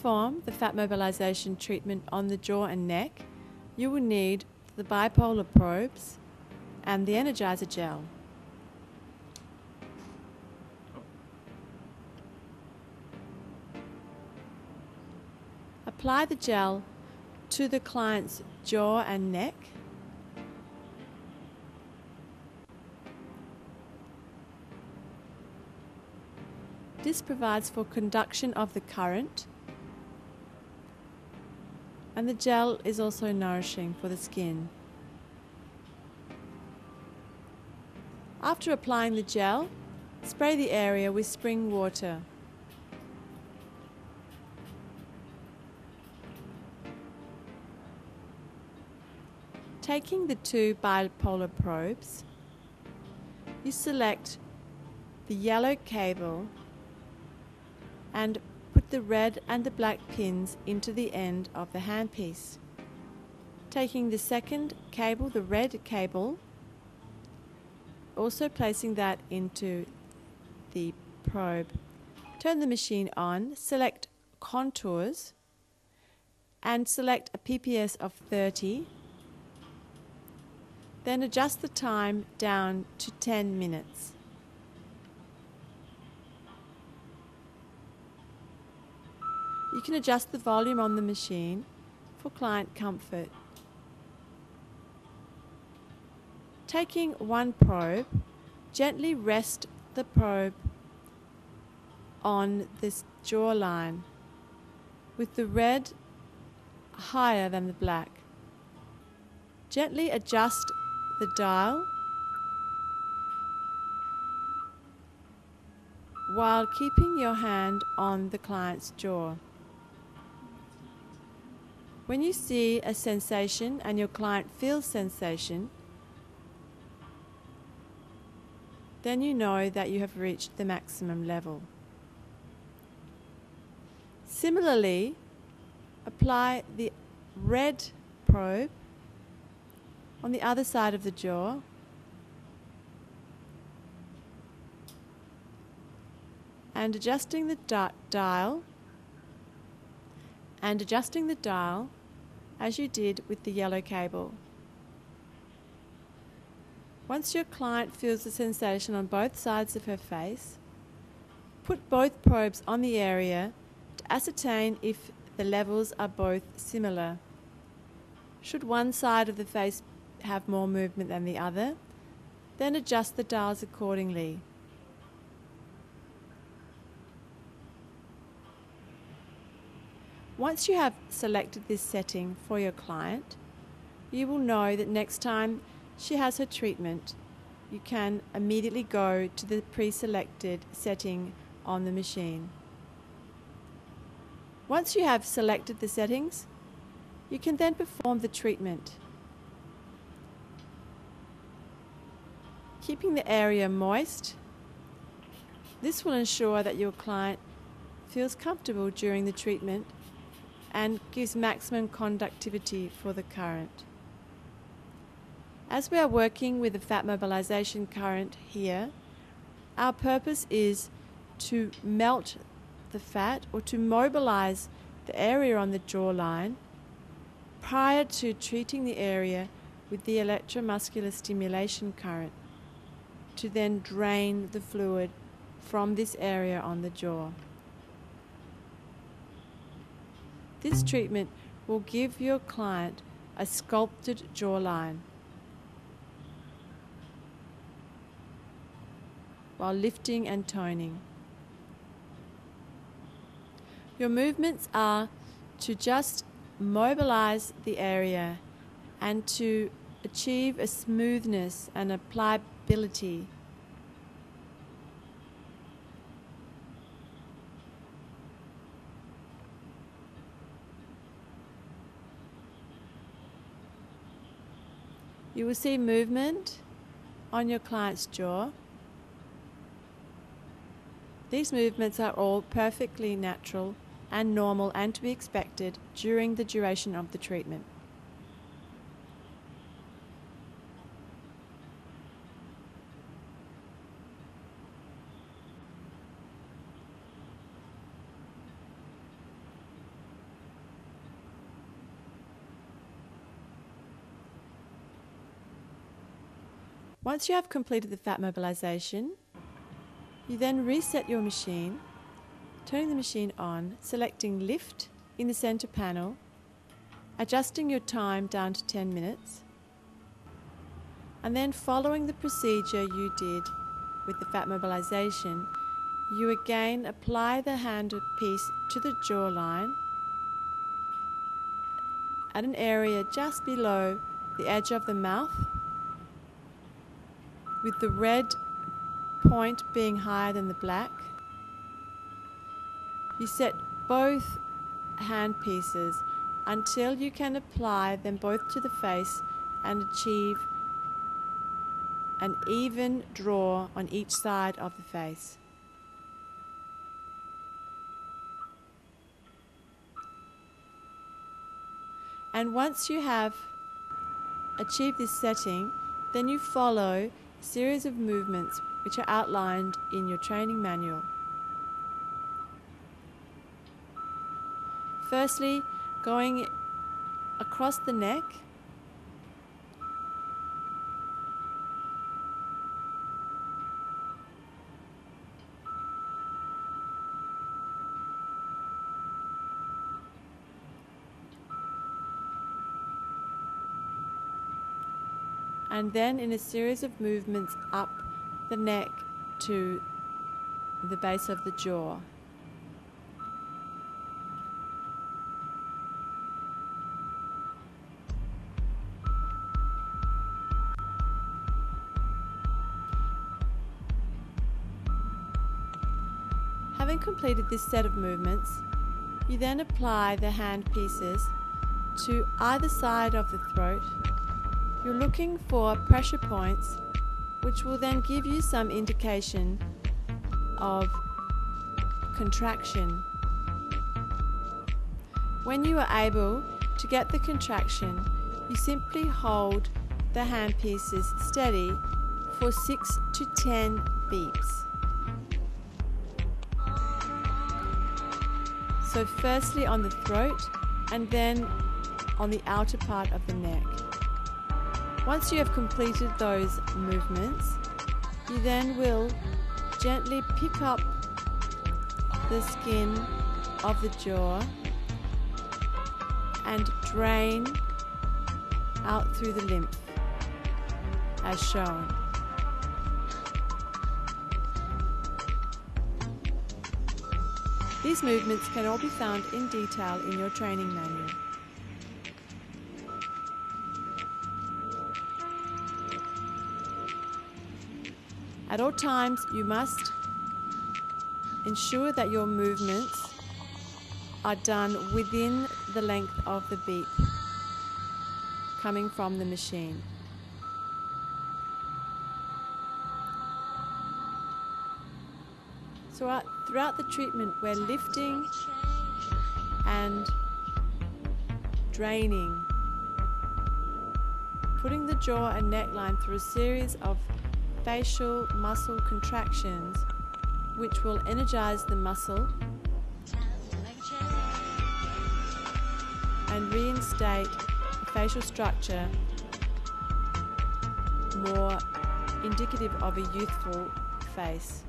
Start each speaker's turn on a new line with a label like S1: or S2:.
S1: perform the fat mobilization treatment on the jaw and neck, you will need the bipolar probes and the energizer gel. Apply the gel to the client's jaw and neck. This provides for conduction of the current, and the gel is also nourishing for the skin. After applying the gel, spray the area with spring water. Taking the two bipolar probes, you select the yellow cable and put the red and the black pins into the end of the handpiece. Taking the second cable, the red cable, also placing that into the probe. Turn the machine on, select contours, and select a PPS of 30. Then adjust the time down to 10 minutes. You can adjust the volume on the machine for client comfort. Taking one probe, gently rest the probe on this jawline with the red higher than the black. Gently adjust the dial while keeping your hand on the client's jaw. When you see a sensation and your client feels sensation, then you know that you have reached the maximum level. Similarly, apply the red probe on the other side of the jaw, and adjusting the dial as you did with the yellow cable. Once your client feels the sensation on both sides of her face, put both probes on the area to ascertain if the levels are both similar. Should one side of the face have more movement than the other, then adjust the dials accordingly. Once you have selected this setting for your client, you will know that next time she has her treatment, you can immediately go to the pre-selected setting on the machine. Once you have selected the settings, you can then perform the treatment, keeping the area moist. This will ensure that your client feels comfortable during the treatment and gives maximum conductivity for the current. As we are working with the fat mobilization current here, our purpose is to melt the fat or to mobilize the area on the jawline prior to treating the area with the electromuscular stimulation current, to then drain the fluid from this area on the jaw. This treatment will give your client a sculpted jawline while lifting and toning. Your movements are to just mobilize the area and to achieve a smoothness and a pliability. You will see movement on your client's jaw. These movements are all perfectly natural and normal and to be expected during the duration of the treatment. Once you have completed the fat mobilization, you then reset your machine, turning the machine on, selecting Lift in the center panel, adjusting your time down to 10 minutes, and then following the procedure you did with the fat mobilization, you again apply the handpiece to the jawline at an area just below the edge of the mouth, with the red point being higher than the black. You set both handpieces until you can apply them both to the face and achieve an even draw on each side of the face. And once you have achieved this setting, then you follow a series of movements which are outlined in your training manual. Firstly, going across the neck, and then in a series of movements up the neck to the base of the jaw. Having completed this set of movements, you then apply the hand pieces to either side of the throat. You're looking for pressure points which will then give you some indication of contraction. When you are able to get the contraction, you simply hold the hand pieces steady for 6 to 10 beeps. So firstly on the throat and then on the outer part of the neck. Once you have completed those movements, you then will gently pick up the skin of the jaw and drain out through the lymph, as shown. These movements can all be found in detail in your training manual. At all times, you must ensure that your movements are done within the length of the beep coming from the machine. So throughout the treatment, we're lifting and draining, putting the jaw and neckline through a series of facial muscle contractions which will energize the muscle and reinstate the facial structure more indicative of a youthful face.